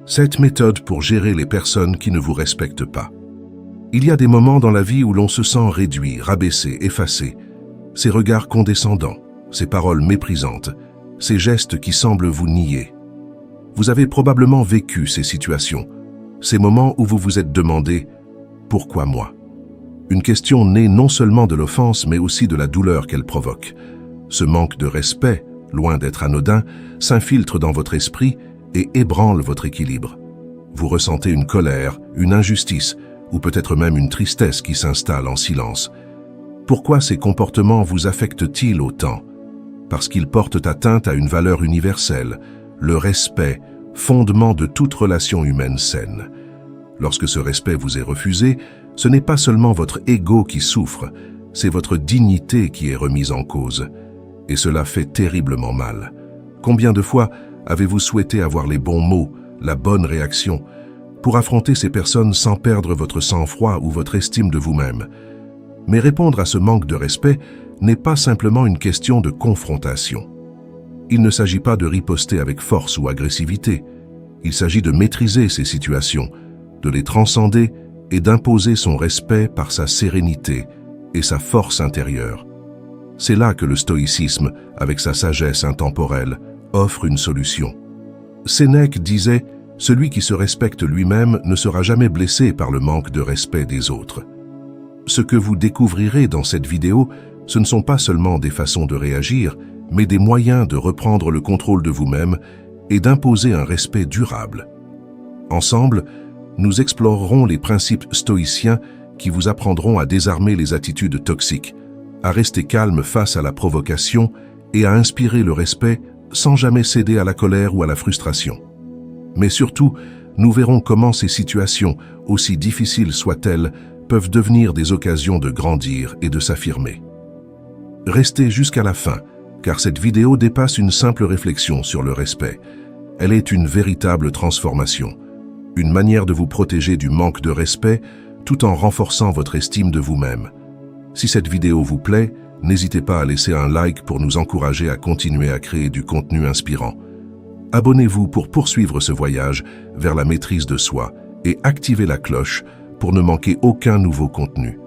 7 méthodes pour gérer les personnes qui ne vous respectent pas. Il y a des moments dans la vie où l'on se sent réduit, rabaissé, effacé. Ces regards condescendants, ces paroles méprisantes, ces gestes qui semblent vous nier. Vous avez probablement vécu ces situations, ces moments où vous vous êtes demandé « Pourquoi moi ?» Une question née non seulement de l'offense, mais aussi de la douleur qu'elle provoque. Ce manque de respect, loin d'être anodin, s'infiltre dans votre esprit et ébranle votre équilibre. Vous ressentez une colère, une injustice, ou peut-être même une tristesse qui s'installe en silence. Pourquoi ces comportements vous affectent-ils autant? Parce qu'ils portent atteinte à une valeur universelle, le respect, fondement de toute relation humaine saine. Lorsque ce respect vous est refusé, ce n'est pas seulement votre ego qui souffre, c'est votre dignité qui est remise en cause. Et cela fait terriblement mal. Combien de fois avez-vous souhaité avoir les bons mots, la bonne réaction, pour affronter ces personnes sans perdre votre sang-froid ou votre estime de vous-même? Mais répondre à ce manque de respect n'est pas simplement une question de confrontation. Il ne s'agit pas de riposter avec force ou agressivité. Il s'agit de maîtriser ces situations, de les transcender et d'imposer son respect par sa sérénité et sa force intérieure. C'est là que le stoïcisme, avec sa sagesse intemporelle, offre une solution. Sénèque disait « Celui qui se respecte lui-même ne sera jamais blessé par le manque de respect des autres ». Ce que vous découvrirez dans cette vidéo, ce ne sont pas seulement des façons de réagir, mais des moyens de reprendre le contrôle de vous-même et d'imposer un respect durable. Ensemble, nous explorerons les principes stoïciens qui vous apprendront à désarmer les attitudes toxiques, à rester calme face à la provocation et à inspirer le respect sans jamais céder à la colère ou à la frustration. Mais surtout, nous verrons comment ces situations, aussi difficiles soient-elles, peuvent devenir des occasions de grandir et de s'affirmer. Restez jusqu'à la fin, car cette vidéo dépasse une simple réflexion sur le respect. Elle est une véritable transformation, une manière de vous protéger du manque de respect tout en renforçant votre estime de vous-même. Si cette vidéo vous plaît, n'hésitez pas à laisser un like pour nous encourager à continuer à créer du contenu inspirant. Abonnez-vous pour poursuivre ce voyage vers la maîtrise de soi et activez la cloche pour ne manquer aucun nouveau contenu.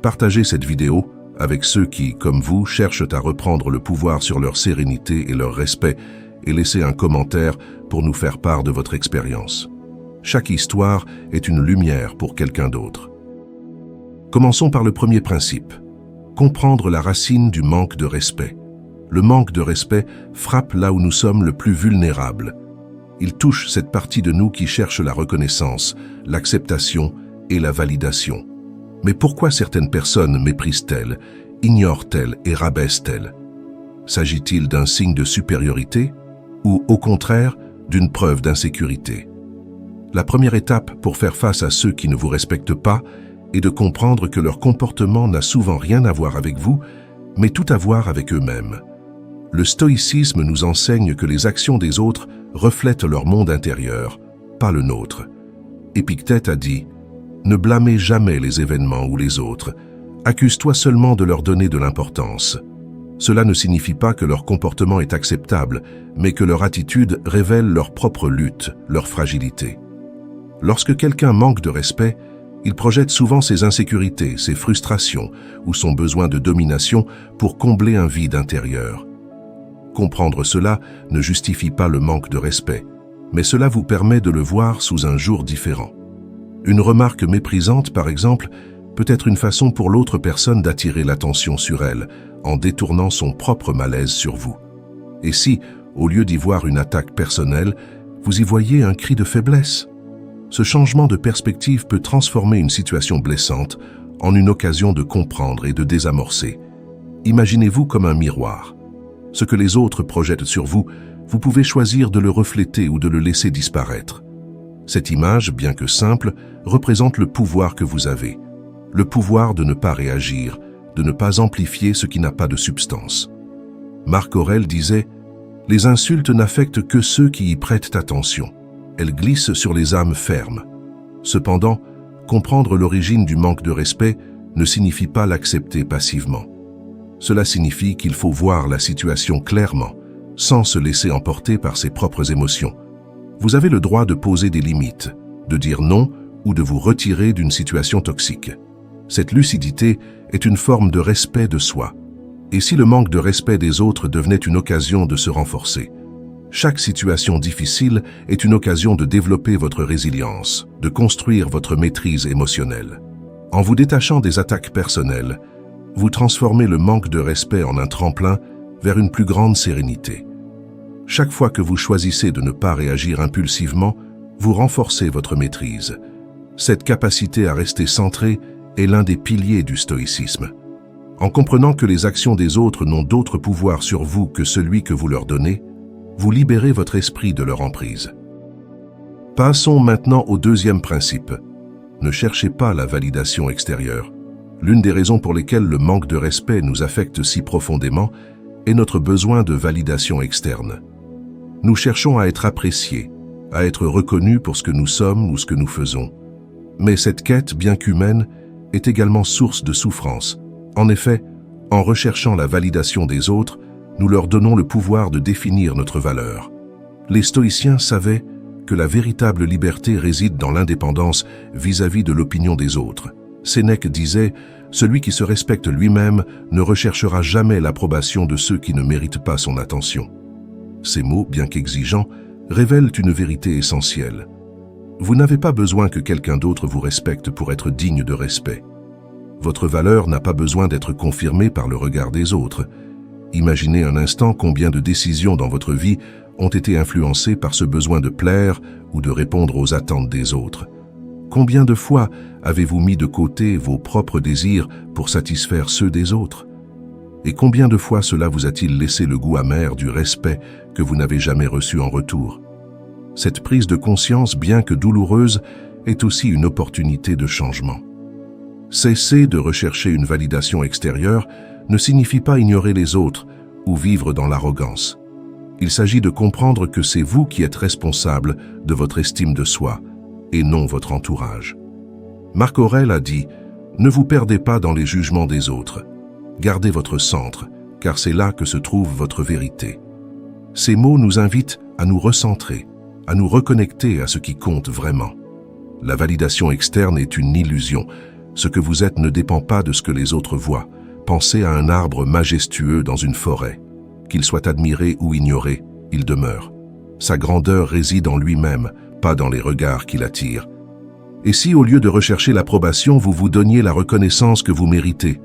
Partagez cette vidéo avec ceux qui, comme vous, cherchent à reprendre le pouvoir sur leur sérénité et leur respect et laissez un commentaire pour nous faire part de votre expérience. Chaque histoire est une lumière pour quelqu'un d'autre. Commençons par le premier principe. Comprendre la racine du manque de respect. Le manque de respect frappe là où nous sommes le plus vulnérables. Il touche cette partie de nous qui cherche la reconnaissance, l'acceptation et la validation. Mais pourquoi certaines personnes méprisent-elles, ignorent-elles et rabaissent-elles? S'agit-il d'un signe de supériorité ou, au contraire, d'une preuve d'insécurité? La première étape pour faire face à ceux qui ne vous respectent pas est de comprendre que leur comportement n'a souvent rien à voir avec vous, mais tout à voir avec eux-mêmes. Le stoïcisme nous enseigne que les actions des autres reflètent leur monde intérieur, pas le nôtre. Épictète a dit « Ne blâmez jamais les événements ou les autres, accuse-toi seulement de leur donner de l'importance. » Cela ne signifie pas que leur comportement est acceptable, mais que leur attitude révèle leur propre lutte, leur fragilité. Lorsque quelqu'un manque de respect, il projette souvent ses insécurités, ses frustrations ou son besoin de domination pour combler un vide intérieur. Comprendre cela ne justifie pas le manque de respect, mais cela vous permet de le voir sous un jour différent. Une remarque méprisante, par exemple, peut être une façon pour l'autre personne d'attirer l'attention sur elle, en détournant son propre malaise sur vous. Et si, au lieu d'y voir une attaque personnelle, vous y voyez un cri de faiblesse? Ce changement de perspective peut transformer une situation blessante en une occasion de comprendre et de désamorcer. Imaginez-vous comme un miroir. Ce que les autres projettent sur vous, vous pouvez choisir de le refléter ou de le laisser disparaître. Cette image, bien que simple, représente le pouvoir que vous avez. Le pouvoir de ne pas réagir, de ne pas amplifier ce qui n'a pas de substance. Marc Aurèle disait « Les insultes n'affectent que ceux qui y prêtent attention. Elles glissent sur les âmes fermes. » Cependant, comprendre l'origine du manque de respect ne signifie pas l'accepter passivement. Cela signifie qu'il faut voir la situation clairement, sans se laisser emporter par ses propres émotions. Vous avez le droit de poser des limites, de dire non ou de vous retirer d'une situation toxique. Cette lucidité est une forme de respect de soi. Et si le manque de respect des autres devenait une occasion de se renforcer? Chaque situation difficile est une occasion de développer votre résilience, de construire votre maîtrise émotionnelle. En vous détachant des attaques personnelles, vous transformez le manque de respect en un tremplin vers une plus grande sérénité. Chaque fois que vous choisissez de ne pas réagir impulsivement, vous renforcez votre maîtrise. Cette capacité à rester centré est l'un des piliers du stoïcisme. En comprenant que les actions des autres n'ont d'autre pouvoir sur vous que celui que vous leur donnez, vous libérez votre esprit de leur emprise. Passons maintenant au deuxième principe. Ne cherchez pas la validation extérieure. L'une des raisons pour lesquelles le manque de respect nous affecte si profondément est notre besoin de validation externe. Nous cherchons à être appréciés, à être reconnus pour ce que nous sommes ou ce que nous faisons. Mais cette quête, bien qu'humaine, est également source de souffrance. En effet, en recherchant la validation des autres, nous leur donnons le pouvoir de définir notre valeur. Les stoïciens savaient que la véritable liberté réside dans l'indépendance vis-à-vis de l'opinion des autres. Sénèque disait « Celui qui se respecte lui-même ne recherchera jamais l'approbation de ceux qui ne méritent pas son attention ». Ces mots, bien qu'exigeants, révèlent une vérité essentielle. Vous n'avez pas besoin que quelqu'un d'autre vous respecte pour être digne de respect. Votre valeur n'a pas besoin d'être confirmée par le regard des autres. Imaginez un instant combien de décisions dans votre vie ont été influencées par ce besoin de plaire ou de répondre aux attentes des autres. Combien de fois avez-vous mis de côté vos propres désirs pour satisfaire ceux des autres? Et combien de fois cela vous a-t-il laissé le goût amer du respect que vous n'avez jamais reçu en retour? Cette prise de conscience, bien que douloureuse, est aussi une opportunité de changement. Cesser de rechercher une validation extérieure ne signifie pas ignorer les autres ou vivre dans l'arrogance. Il s'agit de comprendre que c'est vous qui êtes responsable de votre estime de soi et non votre entourage. Marc Aurèle a dit « Ne vous perdez pas dans les jugements des autres. Gardez votre centre, car c'est là que se trouve votre vérité. » Ces mots nous invitent à nous recentrer, à nous reconnecter à ce qui compte vraiment. La validation externe est une illusion. Ce que vous êtes ne dépend pas de ce que les autres voient. Pensez à un arbre majestueux dans une forêt. Qu'il soit admiré ou ignoré, il demeure. Sa grandeur réside en lui-même, pas dans les regards qu'il attire. Et si, au lieu de rechercher l'approbation, vous vous donniez la reconnaissance que vous méritez,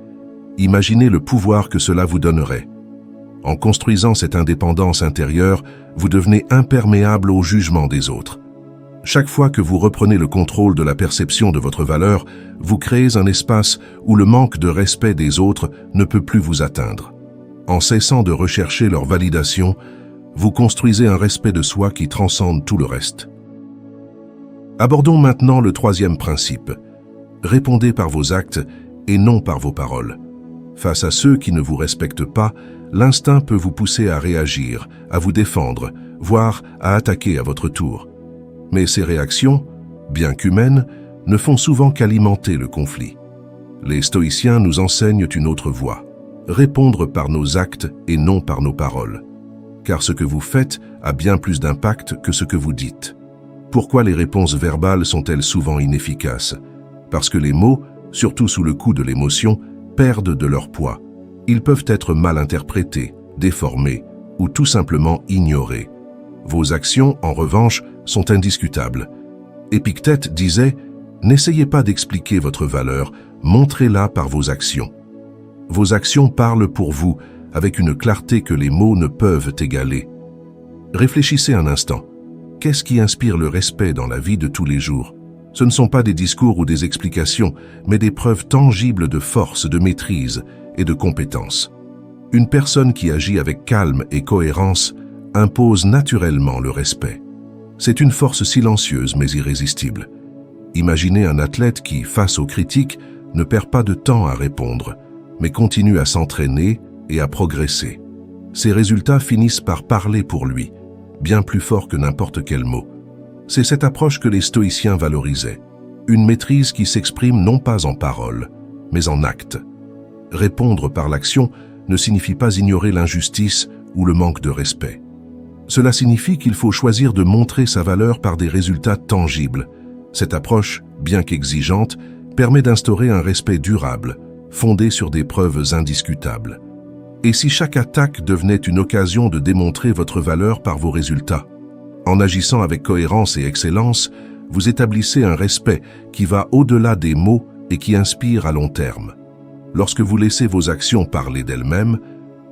imaginez le pouvoir que cela vous donnerait. En construisant cette indépendance intérieure, vous devenez imperméable au jugement des autres. Chaque fois que vous reprenez le contrôle de la perception de votre valeur, vous créez un espace où le manque de respect des autres ne peut plus vous atteindre. En cessant de rechercher leur validation, vous construisez un respect de soi qui transcende tout le reste. Abordons maintenant le troisième principe. Répondez par vos actes et non par vos paroles. Face à ceux qui ne vous respectent pas, l'instinct peut vous pousser à réagir, à vous défendre, voire à attaquer à votre tour. Mais ces réactions, bien qu'humaines, ne font souvent qu'alimenter le conflit. Les stoïciens nous enseignent une autre voie. Répondre par nos actes et non par nos paroles. Car ce que vous faites a bien plus d'impact que ce que vous dites. Pourquoi les réponses verbales sont-elles souvent inefficaces? Parce que les mots, surtout sous le coup de l'émotion, perdent de leur poids. Ils peuvent être mal interprétés, déformés ou tout simplement ignorés. Vos actions, en revanche, sont indiscutables. Épictète disait « N'essayez pas d'expliquer votre valeur, montrez-la par vos actions. » Vos actions parlent pour vous avec une clarté que les mots ne peuvent égaler. Réfléchissez un instant. Qu'est-ce qui inspire le respect dans la vie de tous les jours? Ce ne sont pas des discours ou des explications, mais des preuves tangibles de force, de maîtrise et de compétence. Une personne qui agit avec calme et cohérence impose naturellement le respect. C'est une force silencieuse mais irrésistible. Imaginez un athlète qui, face aux critiques, ne perd pas de temps à répondre, mais continue à s'entraîner et à progresser. Ses résultats finissent par parler pour lui, bien plus fort que n'importe quel mot. C'est cette approche que les stoïciens valorisaient, une maîtrise qui s'exprime non pas en paroles, mais en actes. Répondre par l'action ne signifie pas ignorer l'injustice ou le manque de respect. Cela signifie qu'il faut choisir de montrer sa valeur par des résultats tangibles. Cette approche, bien qu'exigeante, permet d'instaurer un respect durable, fondé sur des preuves indiscutables. Et si chaque attaque devenait une occasion de démontrer votre valeur par vos résultats? En agissant avec cohérence et excellence, vous établissez un respect qui va au-delà des mots et qui inspire à long terme. Lorsque vous laissez vos actions parler d'elles-mêmes,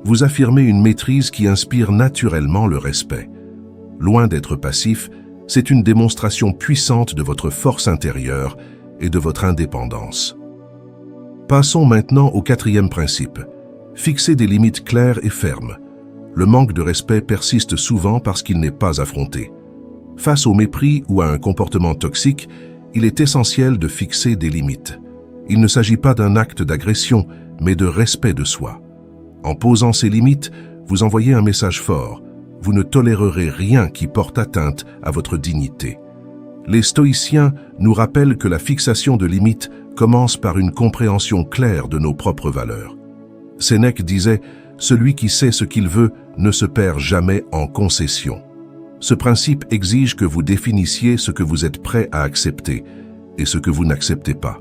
vous affirmez une maîtrise qui inspire naturellement le respect. Loin d'être passif, c'est une démonstration puissante de votre force intérieure et de votre indépendance. Passons maintenant au 4e principe. Fixer des limites claires et fermes. Le manque de respect persiste souvent parce qu'il n'est pas affronté. Face au mépris ou à un comportement toxique, il est essentiel de fixer des limites. Il ne s'agit pas d'un acte d'agression, mais de respect de soi. En posant ces limites, vous envoyez un message fort. Vous ne tolérerez rien qui porte atteinte à votre dignité. Les stoïciens nous rappellent que la fixation de limites commence par une compréhension claire de nos propres valeurs. Sénèque disait « Celui qui sait ce qu'il veut ne se perd jamais en concession ». Ce principe exige que vous définissiez ce que vous êtes prêt à accepter et ce que vous n'acceptez pas.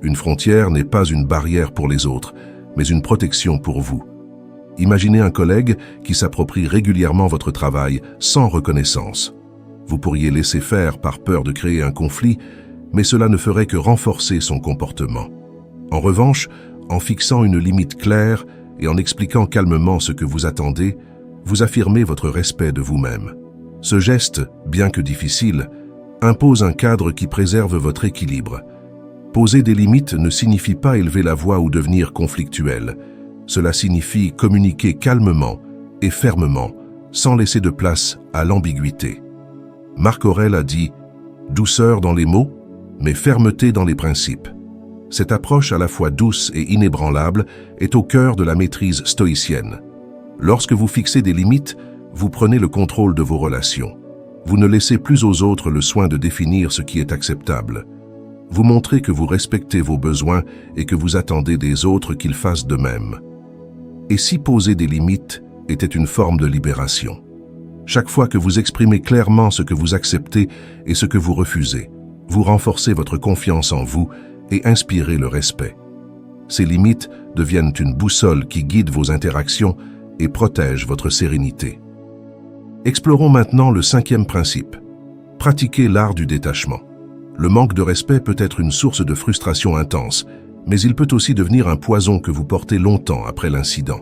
Une frontière n'est pas une barrière pour les autres, mais une protection pour vous. Imaginez un collègue qui s'approprie régulièrement votre travail sans reconnaissance. Vous pourriez laisser faire par peur de créer un conflit, mais cela ne ferait que renforcer son comportement. En revanche, en fixant une limite claire et en expliquant calmement ce que vous attendez, vous affirmez votre respect de vous-même. Ce geste, bien que difficile, impose un cadre qui préserve votre équilibre. Poser des limites ne signifie pas élever la voix ou devenir conflictuel. Cela signifie communiquer calmement et fermement, sans laisser de place à l'ambiguïté. Marc Aurèle a dit « douceur dans les mots, mais fermeté dans les principes ». Cette approche à la fois douce et inébranlable est au cœur de la maîtrise stoïcienne. Lorsque vous fixez des limites, vous prenez le contrôle de vos relations. Vous ne laissez plus aux autres le soin de définir ce qui est acceptable. Vous montrez que vous respectez vos besoins et que vous attendez des autres qu'ils fassent de même. Et si poser des limites était une forme de libération? Chaque fois que vous exprimez clairement ce que vous acceptez et ce que vous refusez, vous renforcez votre confiance en vous et inspirez le respect. Ces limites deviennent une boussole qui guide vos interactions et protège votre sérénité. Explorons maintenant le 5e principe. Pratiquer l'art du détachement. Le manque de respect peut être une source de frustration intense, mais il peut aussi devenir un poison que vous portez longtemps après l'incident.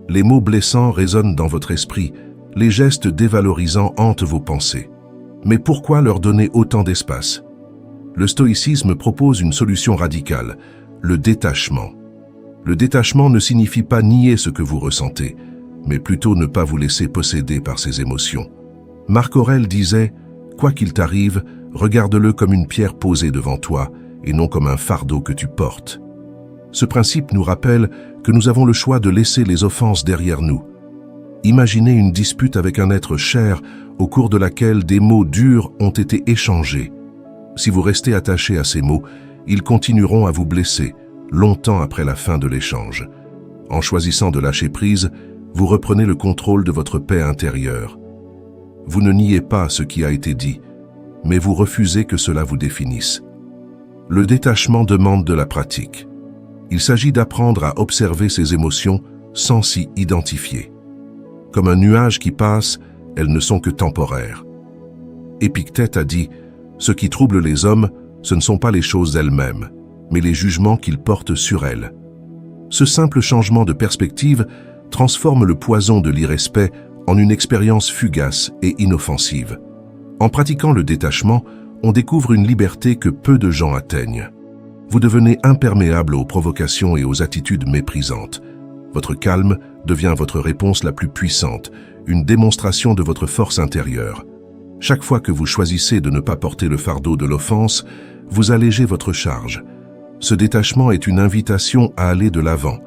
Les mots blessants résonnent dans votre esprit, les gestes dévalorisants hantent vos pensées. Mais pourquoi leur donner autant d'espace? Le stoïcisme propose une solution radicale, le détachement. Le détachement ne signifie pas nier ce que vous ressentez, mais plutôt ne pas vous laisser posséder par ces émotions. Marc Aurèle disait « Quoi qu'il t'arrive, regarde-le comme une pierre posée devant toi et non comme un fardeau que tu portes. » Ce principe nous rappelle que nous avons le choix de laisser les offenses derrière nous. Imaginez une dispute avec un être cher au cours de laquelle des mots durs ont été échangés. Si vous restez attaché à ces mots, ils continueront à vous blesser, longtemps après la fin de l'échange. En choisissant de lâcher prise, vous reprenez le contrôle de votre paix intérieure. Vous ne niez pas ce qui a été dit, mais vous refusez que cela vous définisse. Le détachement demande de la pratique. Il s'agit d'apprendre à observer ses émotions sans s'y identifier. Comme un nuage qui passe, elles ne sont que temporaires. Épictète a dit « Ce qui trouble les hommes, ce ne sont pas les choses elles-mêmes, mais les jugements qu'ils portent sur elles. » Ce simple changement de perspective transforme le poison de l'irrespect en une expérience fugace et inoffensive. En pratiquant le détachement, on découvre une liberté que peu de gens atteignent. Vous devenez imperméable aux provocations et aux attitudes méprisantes. Votre calme devient votre réponse la plus puissante, une démonstration de votre force intérieure. Chaque fois que vous choisissez de ne pas porter le fardeau de l'offense, vous allégez votre charge. Ce détachement est une invitation à aller de l'avant,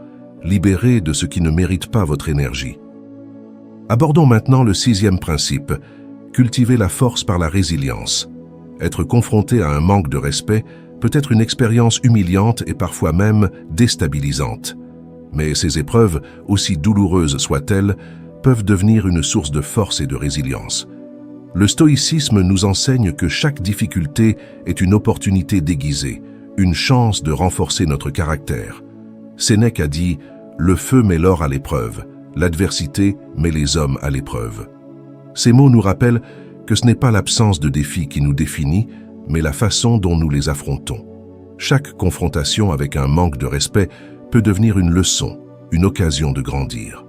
libéré de ce qui ne mérite pas votre énergie. Abordons maintenant le 6e principe, cultiver la force par la résilience. Être confronté à un manque de respect peut être une expérience humiliante et parfois même déstabilisante. Mais ces épreuves, aussi douloureuses soient-elles, peuvent devenir une source de force et de résilience. Le stoïcisme nous enseigne que chaque difficulté est une opportunité déguisée, une chance de renforcer notre caractère. Sénèque a dit « Le feu met l'or à l'épreuve, l'adversité met les hommes à l'épreuve ». Ces mots nous rappellent que ce n'est pas l'absence de défis qui nous définit, mais la façon dont nous les affrontons. Chaque confrontation avec un manque de respect peut devenir une leçon, une occasion de grandir.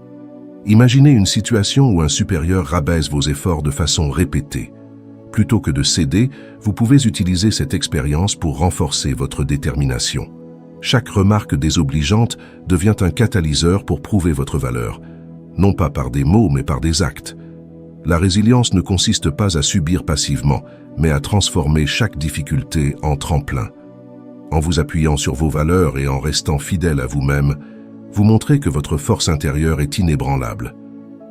Imaginez une situation où un supérieur rabaisse vos efforts de façon répétée. Plutôt que de céder, vous pouvez utiliser cette expérience pour renforcer votre détermination. Chaque remarque désobligeante devient un catalyseur pour prouver votre valeur, non pas par des mots mais par des actes. La résilience ne consiste pas à subir passivement, mais à transformer chaque difficulté en tremplin. En vous appuyant sur vos valeurs et en restant fidèle à vous-même, vous montrez que votre force intérieure est inébranlable.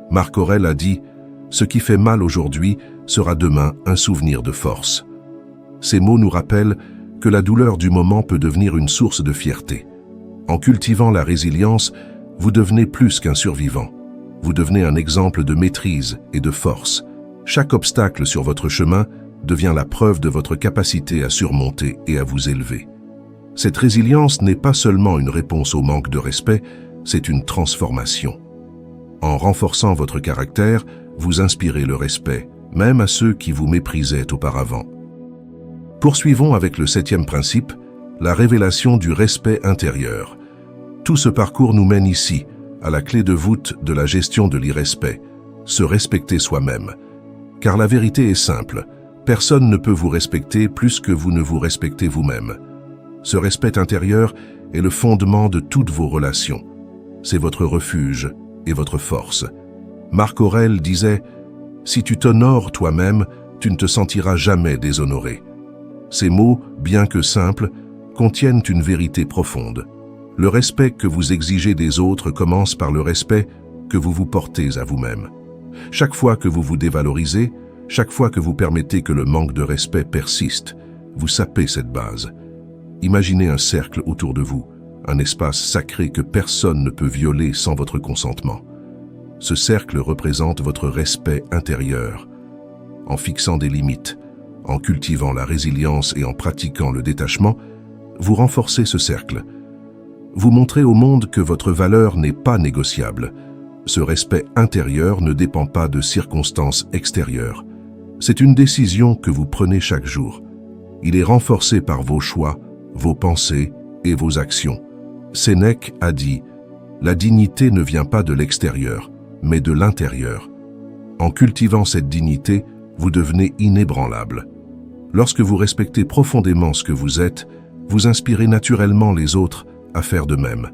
Marc Aurèle a dit « Ce qui fait mal aujourd'hui sera demain un souvenir de force ». Ces mots nous rappellent que la douleur du moment peut devenir une source de fierté. En cultivant la résilience, vous devenez plus qu'un survivant. Vous devenez un exemple de maîtrise et de force. Chaque obstacle sur votre chemin devient la preuve de votre capacité à surmonter et à vous élever. Cette résilience n'est pas seulement une réponse au manque de respect, c'est une transformation. En renforçant votre caractère, vous inspirez le respect, même à ceux qui vous méprisaient auparavant. Poursuivons avec le 7e principe, la révélation du respect intérieur. Tout ce parcours nous mène ici, à la clé de voûte de la gestion de l'irrespect, se respecter soi-même. Car la vérité est simple, personne ne peut vous respecter plus que vous ne vous respectez vous-même. Ce respect intérieur est le fondement de toutes vos relations. C'est votre refuge et votre force. Marc Aurèle disait « Si tu t'honores toi-même, tu ne te sentiras jamais déshonoré ». Ces mots, bien que simples, contiennent une vérité profonde. Le respect que vous exigez des autres commence par le respect que vous vous portez à vous-même. Chaque fois que vous vous dévalorisez, chaque fois que vous permettez que le manque de respect persiste, vous sapez cette base. Imaginez un cercle autour de vous, un espace sacré que personne ne peut violer sans votre consentement. Ce cercle représente votre respect intérieur. En fixant des limites, en cultivant la résilience et en pratiquant le détachement, vous renforcez ce cercle. Vous montrez au monde que votre valeur n'est pas négociable. Ce respect intérieur ne dépend pas de circonstances extérieures. C'est une décision que vous prenez chaque jour. Il est renforcé par vos choix, vos pensées et vos actions. Sénèque a dit « La dignité ne vient pas de l'extérieur, mais de l'intérieur. En cultivant cette dignité, vous devenez inébranlable. Lorsque vous respectez profondément ce que vous êtes, vous inspirez naturellement les autres à faire de même.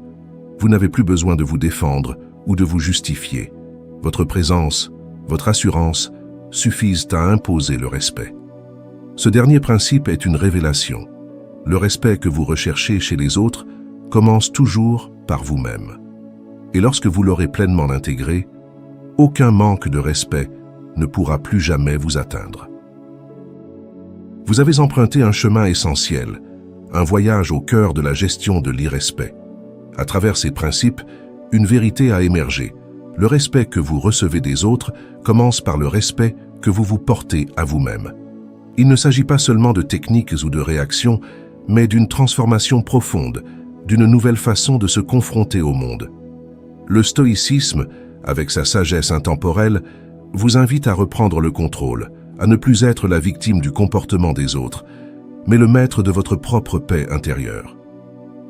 Vous n'avez plus besoin de vous défendre ou de vous justifier. Votre présence, votre assurance suffisent à imposer le respect. Ce dernier principe est une révélation. Le respect que vous recherchez chez les autres commence toujours par vous-même. Et lorsque vous l'aurez pleinement intégré, aucun manque de respect ne pourra plus jamais vous atteindre. Vous avez emprunté un chemin essentiel, un voyage au cœur de la gestion de l'irrespect. À travers ces principes, une vérité a émergé. Le respect que vous recevez des autres commence par le respect que vous vous portez à vous-même. Il ne s'agit pas seulement de techniques ou de réactions, mais d'une transformation profonde, d'une nouvelle façon de se confronter au monde. Le stoïcisme, avec sa sagesse intemporelle, vous invite à reprendre le contrôle, à ne plus être la victime du comportement des autres, mais le maître de votre propre paix intérieure.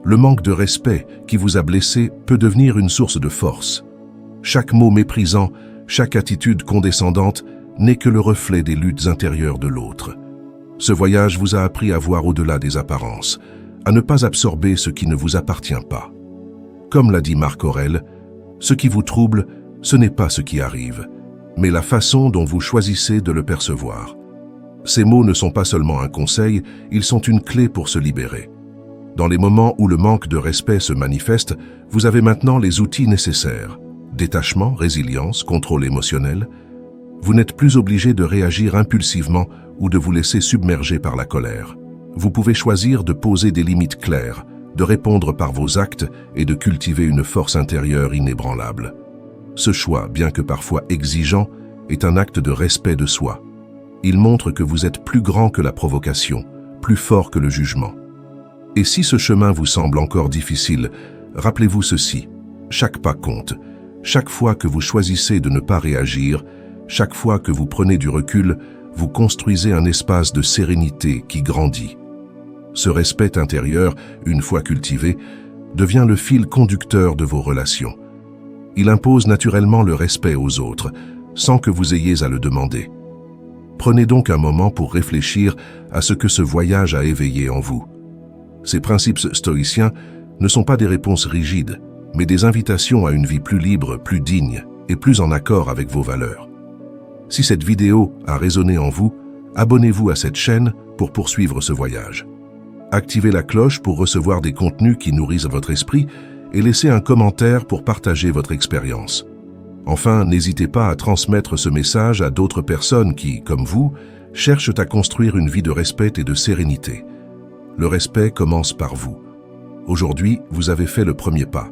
Le manque de respect qui vous a blessé peut devenir une source de force. Chaque mot méprisant, chaque attitude condescendante n'est que le reflet des luttes intérieures de l'autre. Ce voyage vous a appris à voir au-delà des apparences, à ne pas absorber ce qui ne vous appartient pas. Comme l'a dit Marc Aurèle, ce qui vous trouble, ce n'est pas ce qui arrive, mais la façon dont vous choisissez de le percevoir. Ces mots ne sont pas seulement un conseil, ils sont une clé pour se libérer. Dans les moments où le manque de respect se manifeste, vous avez maintenant les outils nécessaires. Détachement, résilience, contrôle émotionnel. Vous n'êtes plus obligé de réagir impulsivement ou de vous laisser submerger par la colère. Vous pouvez choisir de poser des limites claires, de répondre par vos actes et de cultiver une force intérieure inébranlable. Ce choix, bien que parfois exigeant, est un acte de respect de soi. Il montre que vous êtes plus grand que la provocation, plus fort que le jugement. Et si ce chemin vous semble encore difficile, rappelez-vous ceci: chaque pas compte. Chaque fois que vous choisissez de ne pas réagir, chaque fois que vous prenez du recul, vous construisez un espace de sérénité qui grandit. Ce respect intérieur, une fois cultivé, devient le fil conducteur de vos relations. Il impose naturellement le respect aux autres, sans que vous ayez à le demander. Prenez donc un moment pour réfléchir à ce que ce voyage a éveillé en vous. Ces principes stoïciens ne sont pas des réponses rigides, mais des invitations à une vie plus libre, plus digne et plus en accord avec vos valeurs. Si cette vidéo a résonné en vous, abonnez-vous à cette chaîne pour poursuivre ce voyage. Activez la cloche pour recevoir des contenus qui nourrissent votre esprit et laissez un commentaire pour partager votre expérience. Enfin, n'hésitez pas à transmettre ce message à d'autres personnes qui, comme vous, cherchent à construire une vie de respect et de sérénité. Le respect commence par vous. Aujourd'hui, vous avez fait le premier pas.